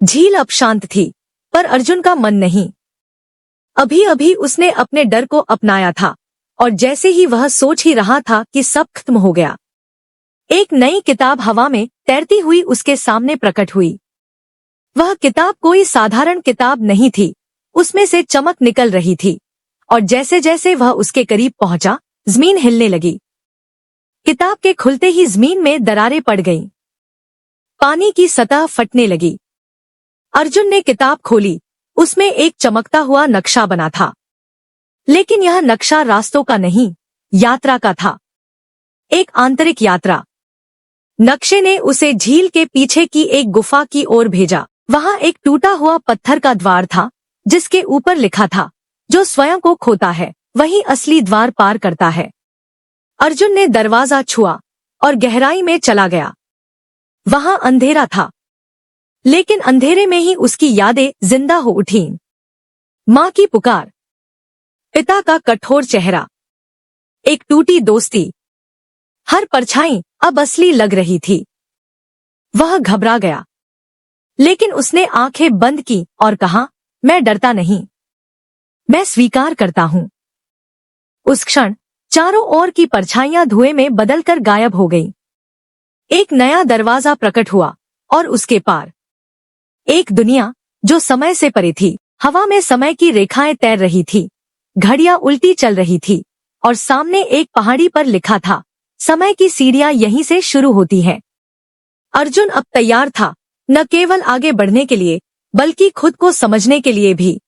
झील अब शांत थी, पर अर्जुन का मन नहीं। अभी अभी उसने अपने डर को अपनाया था, और जैसे ही वह सोच ही रहा था कि सब खत्म हो गया, एक नई किताब हवा में तैरती हुई उसके सामने प्रकट हुई। वह किताब कोई साधारण किताब नहीं थी, उसमें से चमक निकल रही थी, और जैसे जैसे वह उसके करीब पहुंचा, जमीन हिलने लगी। किताब के खुलते ही जमीन में दरारें पड़ गईं। पानी की सतह फटने लगी। अर्जुन ने किताब खोली, उसमें एक चमकता हुआ नक्शा बना था। लेकिन यह नक्शा रास्तों का नहीं, यात्रा का था। एक आंतरिक यात्रा। नक्शे ने उसे झील के पीछे की एक गुफा की ओर भेजा। वहां एक टूटा हुआ पत्थर का द्वार था, जिसके ऊपर लिखा था, जो स्वयं को खोता है वही असली द्वार पार करता है। अर्जुन ने दरवाजा छुआ और गहराई में चला गया। वहां अंधेरा था, लेकिन अंधेरे में ही उसकी यादें जिंदा हो उठीं। माँ की पुकार, पिता का कठोर चेहरा, एक टूटी दोस्ती। हर परछाई अब असली लग रही थी। वह घबरा गया, लेकिन उसने आंखें बंद की और कहा, मैं डरता नहीं, मैं स्वीकार करता हूं। उस क्षण चारों ओर की परछाइयां धुएं में बदलकर गायब हो गईं। एक नया दरवाजा प्रकट हुआ, और उसके पार एक दुनिया जो समय से परे थी। हवा में समय की रेखाएं तैर रही थी, घड़ियां उल्टी चल रही थी, और सामने एक पहाड़ी पर लिखा था, समय की सीढ़ियां यहीं से शुरू होती है। अर्जुन अब तैयार था, न केवल आगे बढ़ने के लिए, बल्कि खुद को समझने के लिए भी।